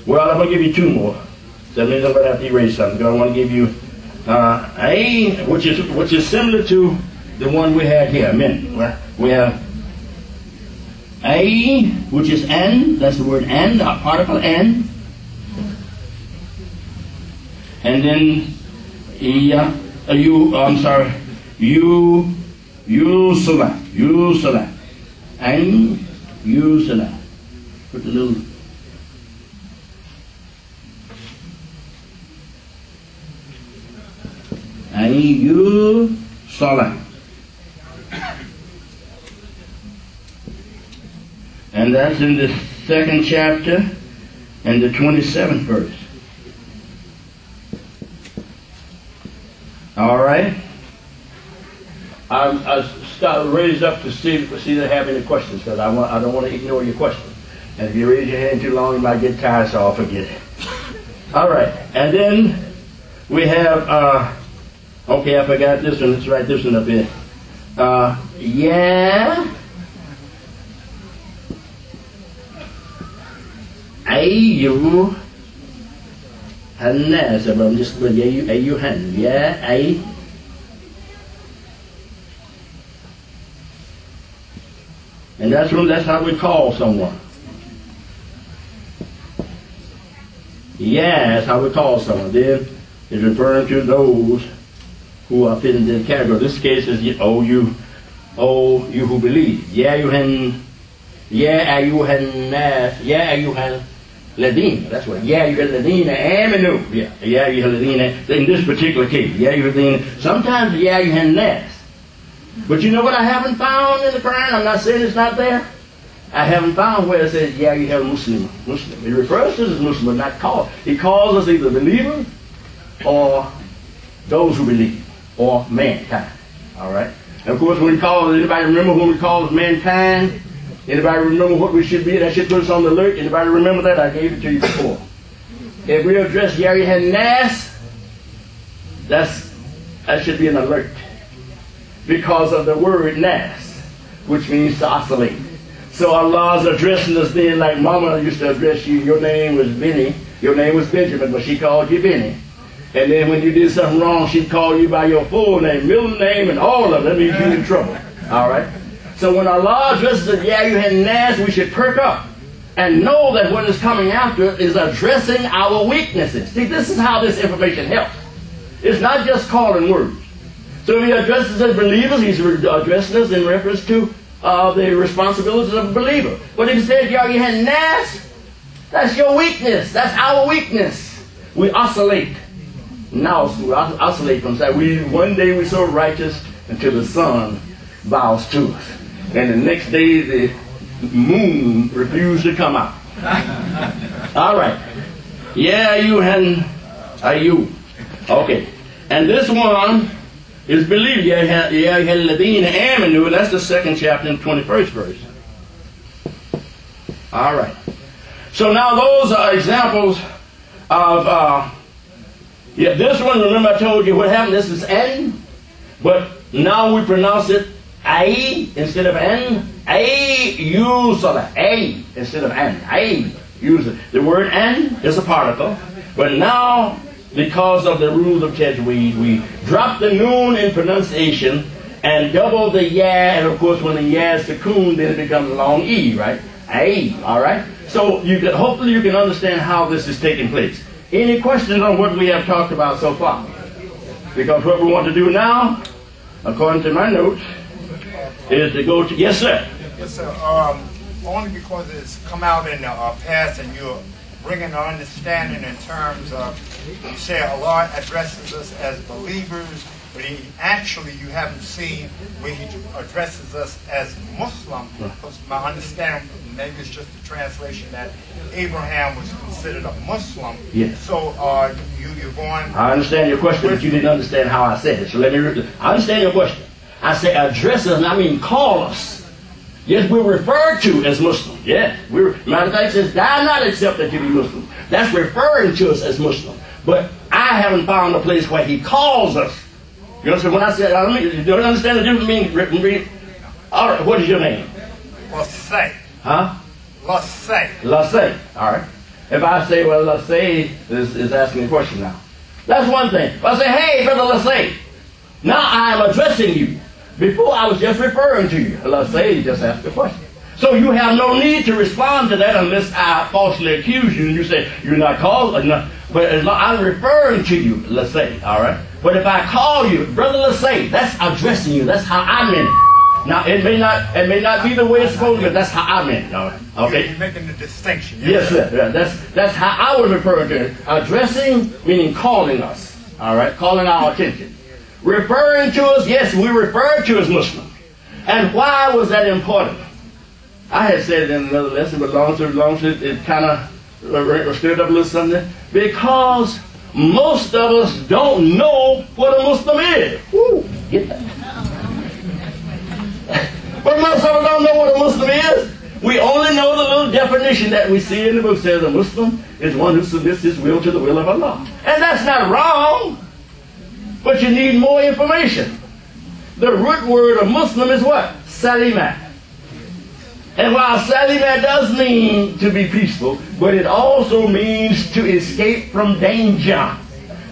Well, I'm going to give you two more. So that means I'm going to have to erase something. Because I want to give you a, which is similar to the one we had here a minute. We have a, which is an. That's the word an, the particle an. And then Yusala. And Yusala. Put the little and Yusala. And that's in the 2nd chapter and the 27th verse. All right. I raised up to see if they have any questions, because I don't want to ignore your question. And if you raise your hand too long, you might get tired, so I'll forget it. All right. And then we have, okay, I forgot this one. Let's write this one up here. Yeah. Ayu. Hanna. So I'm just going to ayu han. Yeah. Ay. And that's how we call someone. Yeah, that's how we call someone. Then it's referring to those who are fit into the category. This case is you who believe. Yeah, ayuhan nas. Yeah, ayuhan ladina. That's what. Yeah, ayuhan ladina aminu. Yeah, ayuhan ladina. In this particular case, yeah, ayuhan ladina. Sometimes yeah, ayuhan nas. But you know what I haven't found in the Quran? I'm not saying it's not there. I haven't found where it says, yeah, you have Muslim. It refers to us as Muslim, but not called. He calls us either believers or those who believe, or mankind. All right? And of course, when we call, anybody remember when we call us mankind? Anybody remember what we should be? That should put us on the alert. Anybody remember that? I gave it to you before. If we address Yarihan Nas, that should be an alert. Because of the word Nas, which means to oscillate. So Allah's addressing us then like Mama used to address you. Your name was Benny. Your name was Benjamin, but she called you Benny. And then when you did something wrong, she'd call you by your full name, middle name, and all of them. That means you're in trouble. All right? So when Allah addresses us, yeah, you had Nas, we should perk up and know that what is coming after is addressing our weaknesses. See, this is how this information helps. It's not just calling words. So if he addresses us as believers, he's addressing us in reference to the responsibilities of a believer. But if he says, yeah, you had Nas, that's your weakness. That's our weakness. We oscillate. Now we oscillate from that. One day we're so righteous until the sun bows to us. And the next day the moon refused to come out. All right. Yeah, you and you. Okay. And this one is believed. Yeah, that's the 2nd chapter and 21st verse. All right. So now those are examples of, this one, remember I told you what happened. This is N, but now we pronounce it A instead of N. A-U-S-A. A instead of N. A. Use it. The word N is a particle, but now because of the rules of Tajweed, we drop the noon in pronunciation and double the ya, and of course when the ya is sukoon, then it becomes a long E, right? A, all right? So hopefully you can understand how this is taking place. Any questions on what we have talked about so far? Because what we want to do now, according to my notes, is to go to, yes sir? Yes sir, only because it's come out in the past and you're bringing an understanding in terms of, you say Allah addresses us as believers, but you haven't seen where he addresses us as Muslim. Because my understanding, maybe it's just a translation that Abraham was considered a Muslim. Yes. So you're going... I understand your question, but you didn't understand how I said it. So let me... I understand your question. I say address us, and I mean call us. Yes, we're referred to as Muslims. Yes. Matter of fact, it says, "Thou not accept that you be Muslim." That's referring to us as Muslim. But I haven't found a place where he calls us. You understand when I said, you don't understand the difference between read? All right, what is your name? Lasay. Huh? Lasay. Lasay. All right. If I say, well, let's say, is asking a question now. That's one thing. If I say, hey, brother, let's say, now I am addressing you. Before I was just referring to you. Let's say you just asked a question. So you have no need to respond to that unless I falsely accuse you and you say, you're not called. But as long I'm referring to you, let's say, all right? But if I call you, brother, let's say, that's addressing you. That's how I meant it. Now, it may not be the way it's supposed to be, but that's how I meant it. All right? Okay? You're making the distinction. Yes, sir. Yeah, that's how I was referring to it. Addressing, meaning calling us. All right? Calling our attention. Referring to us, yes, we refer to as Muslim. And why was that important? I had said it in another lesson, but long story, it kind of stirred up a little something. Because most of us don't know what a Muslim is. Woo, get that. But most of us don't know what a Muslim is. We only know the little definition that we see in the book. Says a Muslim is one who submits his will to the will of Allah. And that's not wrong. But you need more information. The root word of Muslim is what? Salimat. And while Salimat does mean to be peaceful, but it also means to escape from danger.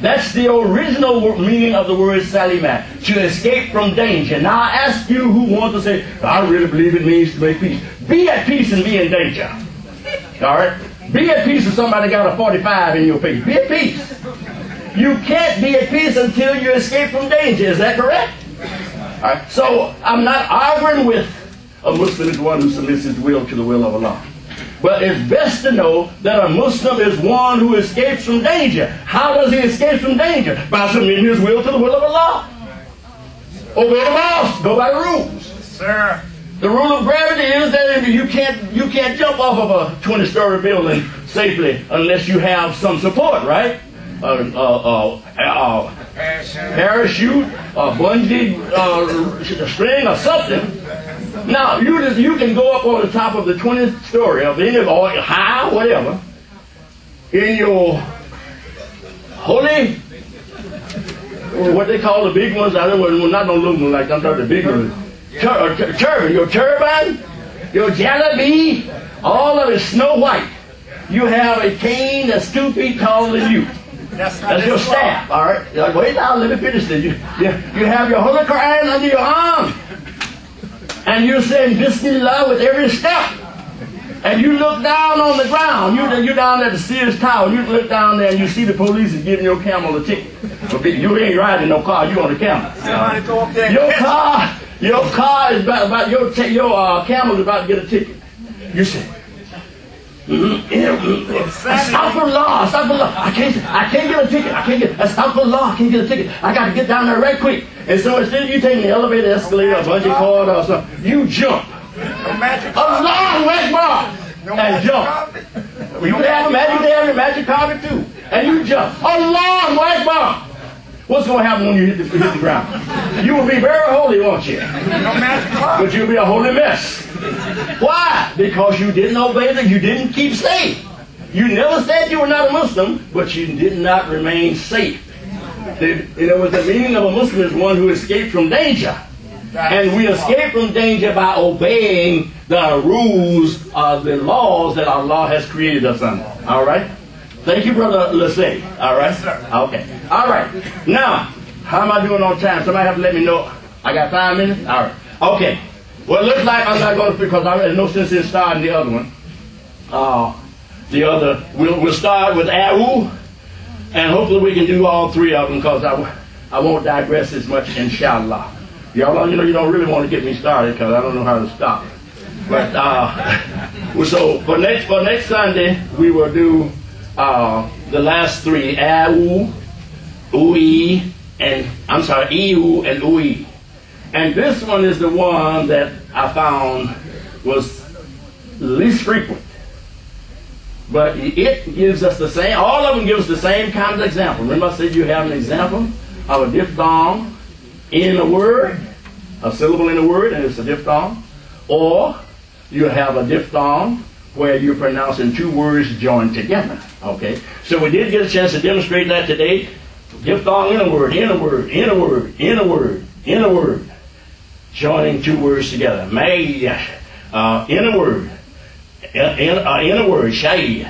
That's the original meaning of the word Salimat, to escape from danger. Now I ask you who want to say, I really believe it means to make peace. Be at peace and be in danger. All right? Be at peace if somebody got a 45 in your face. Be at peace. You can't be at peace until you escape from danger. Is that correct? All right. So I'm not arguing with a Muslim is one who submits his will to the will of Allah. But it's best to know that a Muslim is one who escapes from danger. How does he escape from danger? By submitting his will to the will of Allah. Obey the laws. Go by the rules. Sir. The rule of gravity is that you can't jump off of a 20-story building safely unless you have some support, right? Parachute, a bungee string, or something. Now you can go up on the top of the 20th story of any or high, whatever, in your holy, what they call the big ones. I don't know, not no little ones like I'm talking the big ones. Turban, your turban, your jalabi, all of it snow white. You have a cane that's 2 feet taller than you. That's your staff, all right? Like, wait now, let me finish this. You have your Holy Quran under your arm. And you're saying Bismillah with every step. And you look down on the ground. You're down at the Sears Tower. You look down there and you see the police is giving your camel a ticket. You ain't riding no car. You on the camel. Your car is about your camel is about to get a ticket. You say, Astaghfirullah, I can't get a ticket. Astaghfirullah, I can't get a ticket. I got to get down there right quick. And so instead of you taking the elevator, escalator, a bungee cord or something, you jump. Allahu Akbar! And jump. You have a magic carpet too. And you jump. Allahu Akbar! What's going to happen when you hit the ground? You will be very holy, won't you? But you'll be a holy mess. Why? Because you didn't obey you didn't keep safe. You never said you were not a Muslim, but you did not remain safe. The meaning of a Muslim is one who escaped from danger. And we escape from danger by obeying the rules of the laws that Allah has created us under. All right? Thank you, Brother Lassay. All right? Yes, sir. Okay. All right. Now, how am I doing on time? Somebody have to let me know. I got 5 minutes? All right. Okay. Well, it looks like I'm not going to, because there's no sense in starting the other one. We'll start with Awu, and hopefully we can do all 3 of them, because I won't digress as much, inshallah. Y'all, you don't really want to get me started, because I don't know how to stop. But so for next Sunday we will do the last 3: Awu, Ui, and Iu and Ui. And this one is the one that I found was least frequent. But it gives us the same, all of them give us the same kind of example. Remember I said you have an example of a diphthong in a word, a syllable in a word, and it's a diphthong. Or you have a diphthong where you're pronouncing 2 words joined together. Okay? So we did get a chance to demonstrate that today. Diphthong in a word, in a word, in a word, in a word, in a word. Joining 2 words together. May, in a word, shay.